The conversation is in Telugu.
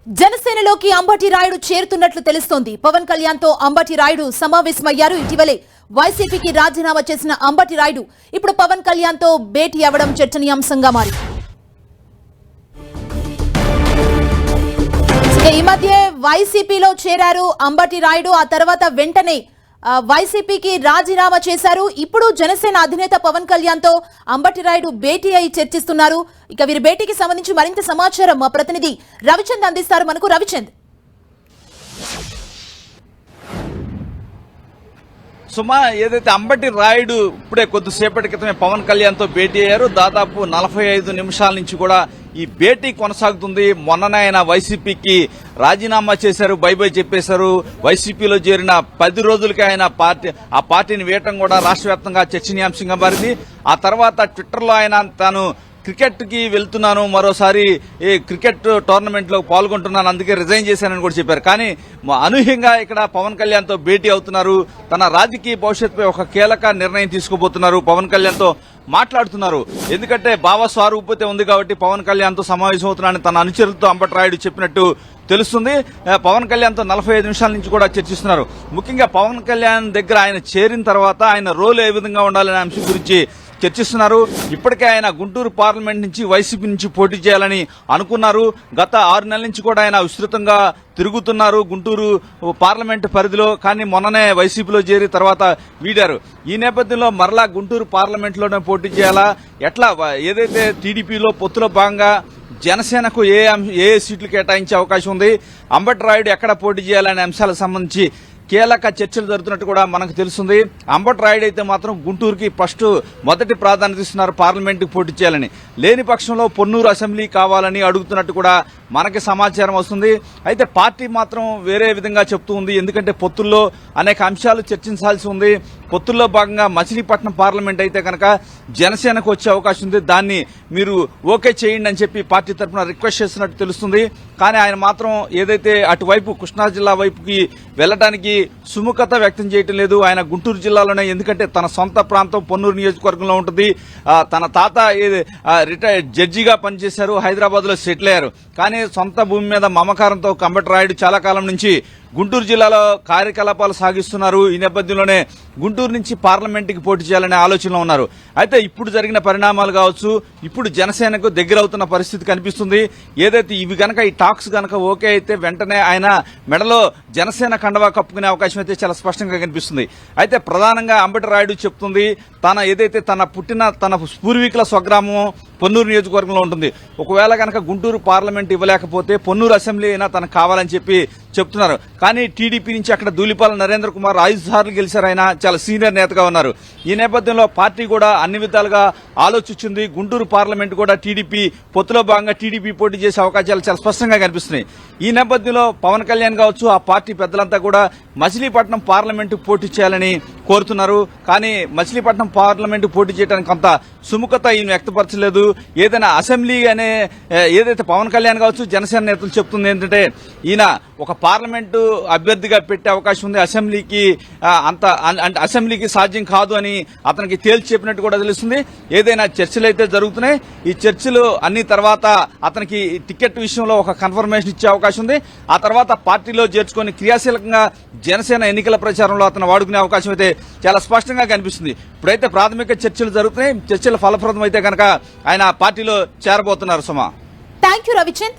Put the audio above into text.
జనసేనలోకి అంబటి రాయుడు చేరుతున్నట్లు తెలుస్తోంది. పవన్ కళ్యాణ్ తో అంబటి రాయుడు సమావేశమయ్యారు. ఇటీవలే వైసీపీకి రాజీనామా చేసిన అంబటి రాయుడు ఇప్పుడు పవన్ కళ్యాణ్ తో భేటీ అవ్వడం చర్చనీయాంశంగా మారింది. ఈ మధ్య వైసీపీలో చేరారు అంబటి రాయుడు. ఆ తర్వాత వెంటనే వైసీపీకి రాజీనామా చేశారు. ఇప్పుడు జనసేన అధినేత పవన్ కళ్యాణ్ తో అంబటి రాయుడు భేటీ అయి చర్చిస్తున్నారు. ఇక వీరి భేటీకి సంబంధించి మరింత సమాచారం మా ప్రతినిధి రవిచంద్ అందిస్తారు. మనకు రవిచంద్. సుమా, ఏదైతే అంబటి రాయుడు ఇప్పుడే కొద్దిసేపటి క్రితమే పవన్ కళ్యాణ్ తో భేటీ అయ్యారు. దాదాపు 45 నిమిషాల నుంచి కూడా ఈ భేటీ కొనసాగుతుంది. మొన్ననే ఆయన వైసీపీకి రాజీనామా చేశారు, బై బై చెప్పేశారు. వైసీపీలో చేరిన 10 రోజులకి ఆయన ఆ పార్టీని వేయటం కూడా రాష్ట్ర వ్యాప్తంగా చర్చనీయాంశంగా మారింది. ఆ తర్వాత ట్విట్టర్లో ఆయన తాను క్రికెట్ కి వెళ్తున్నాను, మరోసారి క్రికెట్ టోర్నమెంట్ లో పాల్గొంటున్నాను, అందుకే రిజైన్ చేశానని కూడా చెప్పారు. కానీ అనూహ్యంగా ఇక్కడ పవన్ కళ్యాణ్ తో భేటీ అవుతున్నారు. తన రాజకీయ భవిష్యత్తుపై ఒక కీలక నిర్ణయం తీసుకోబోతున్నారు. పవన్ కళ్యాణ్ తో మాట్లాడుతున్నారు. ఎందుకంటే భావస్వారూపత ఉంది కాబట్టి పవన్ కళ్యాణ్ తో సమావేశం అవుతున్నారని తన అనుచరులతో అంబటి రాయుడు చెప్పినట్టు తెలుస్తుంది. పవన్ కళ్యాణ్ తో 45 నిమిషాల నుంచి కూడా చర్చిస్తున్నారు. ముఖ్యంగా పవన్ కళ్యాణ్ దగ్గర ఆయన చేరిన తర్వాత ఆయన రోల్ ఏ విధంగా ఉండాలనే అంశం గురించి చర్చిస్తున్నారు. ఇప్పటికే ఆయన గుంటూరు పార్లమెంట్ నుంచి వైసీపీ నుంచి పోటీ చేయాలని అనుకున్నారు. గత 6 నెలల నుంచి కూడా ఆయన విస్తృతంగా తిరుగుతున్నారు గుంటూరు పార్లమెంట్ పరిధిలో. కానీ మొన్ననే వైసీపీలో చేరి తర్వాత వీడారు. ఈ నేపథ్యంలో మరలా గుంటూరు పార్లమెంట్ లోనే పోటీ చేయాలా, ఎట్లా ఏదైతే టీడీపీలో పొత్తులో భాగంగా జనసేనకు ఏ సీట్లు కేటాయించే అవకాశం ఉంది, అంబటి రాయుడు ఎక్కడ పోటీ చేయాలనే అంశాలకు సంబంధించి కీలక చర్చలు జరుగుతున్నట్టు కూడా మనకు తెలుస్తుంది. అంబటి రాయుడు అయితే మాత్రం గుంటూరుకి మొదటి ప్రాధాన్యత ఇస్తున్నారు, పార్లమెంటుకు పోటీ చేయాలని. లేని పక్షంలో పొన్నూరు అసెంబ్లీ కావాలని అడుగుతున్నట్టు కూడా మనకి సమాచారం వస్తుంది. అయితే పార్టీ మాత్రం వేరే విధంగా చెప్తూ ఉంది. ఎందుకంటే పొత్తుల్లో అనేక అంశాలు చర్చించాల్సి ఉంది. పొత్తుల్లో భాగంగా మచిలీపట్నం పార్లమెంట్ అయితే కనుక జనసేనకు వచ్చే అవకాశం ఉంది, దాన్ని మీరు ఓకే చేయండి అని చెప్పి పార్టీ తరఫున రిక్వెస్ట్ చేస్తున్నట్టు తెలుస్తుంది. కానీ ఆయన మాత్రం ఏదైతే అటువైపు కృష్ణా జిల్లా వైపుకి వెళ్లడానికి సుముఖత వ్యక్తం చేయటం లేదు. ఆయన గుంటూరు జిల్లాలోనే, ఎందుకంటే తన సొంత ప్రాంతం పొన్నూరు నియోజకవర్గంలో ఉంటుంది. తన తాత రిటైర్డ్ జడ్జిగా పనిచేశారు, హైదరాబాద్ లో సెటిల్ అయ్యారు. కానీ సొంత భూమి మీద మమకారంతో అంబటి రాయుడు చాలా కాలం నుంచి గుంటూరు జిల్లాలో కార్యకలాపాలు సాగిస్తున్నారు. ఈ నేపథ్యంలోనే గుంటూరు నుంచి పార్లమెంటుకి పోటీ చేయాలనే ఆలోచనలో ఉన్నారు. అయితే ఇప్పుడు జరిగిన పరిణామాలు కావచ్చు, ఇప్పుడు జనసేనకు దగ్గరవుతున్న పరిస్థితి కనిపిస్తుంది. ఏదైతే ఇవి గనక ఈ టాక్స్ గనక ఓకే అయితే వెంటనే ఆయన మెడలో జనసేన కండవా కప్పుకునే అవకాశం అయితే చాలా స్పష్టంగా కనిపిస్తుంది. అయితే ప్రధానంగా అంబటి రాయుడు చెప్తుంది, తన పూర్వీకుల స్వగ్రామం పొన్నూరు నియోజకవర్గంలో ఉంటుంది. ఒకవేళ గనక గుంటూరు పార్లమెంట్ ఇవ్వలేకపోతే పొన్నూరు అసెంబ్లీ అయినా తనకు కావాలని చెప్పి చెప్తున్నారు. కానీ టీడీపీ నుంచి అక్కడ ధూళిపాల నరేంద్ర కుమార్ 5 సార్లు గెలిచారు. ఆయన చాలా సీనియర్ నేతగా ఉన్నారు. ఈ నేపథ్యంలో పార్టీ కూడా అన్ని విధాలుగా ఆలోచించింది. గుంటూరు పార్లమెంట్ కూడా టీడీపీ పొత్తులో భాగంగా టీడీపీ పోటీ చేసే అవకాశాలు చాలా స్పష్టంగా కనిపిస్తున్నాయి. ఈ నేపథ్యంలో పవన్ కళ్యాణ్ కావచ్చు, ఆ పార్టీ పెద్దలంతా కూడా మచిలీపట్నం పార్లమెంటు పోటీ చేయాలని కోరుతున్నారు. కానీ మచిలీపట్నం పార్లమెంటు పోటీ చేయడానికి కొంత సుముఖత ఈయన వ్యక్తపరచలేదు. ఏదైనా అసెంబ్లీ ఏదైతే పవన్ కళ్యాణ్ కావచ్చు, జనసేన నేతలు చెప్తుంది ఏంటంటే ఈయన ఒక పార్లమెంటు అభ్యర్థిగా పెట్టే అవకాశం ఉంది, అసెంబ్లీకి సాధ్యం కాదు అని అతనికి తేల్చి చెప్పినట్టు కూడా తెలుస్తుంది. ఏదైనా చర్చలు అయితే జరుగుతున్నాయి. ఈ చర్చలు అన్ని తర్వాత అతనికి టికెట్ విషయంలో ఒక కన్ఫర్మేషన్ ఇచ్చే అవకాశం ఉంది. ఆ తర్వాత పార్టీలో చేర్చుకొని క్రియాశీలకంగా జనసేన ఎన్నికల ప్రచారంలో అతను వాడుకునే అవకాశం అయితే చాలా స్పష్టంగా కనిపిస్తుంది. ఇప్పుడైతే ప్రాథమిక చర్చలు జరుగుతున్నాయి. చర్చలు ఫలప్రదం అయితే కనుక ఆయన పార్టీలో చేరబోతున్నారు. సుమా, థ్యాంక్ యూ రవిచంద్.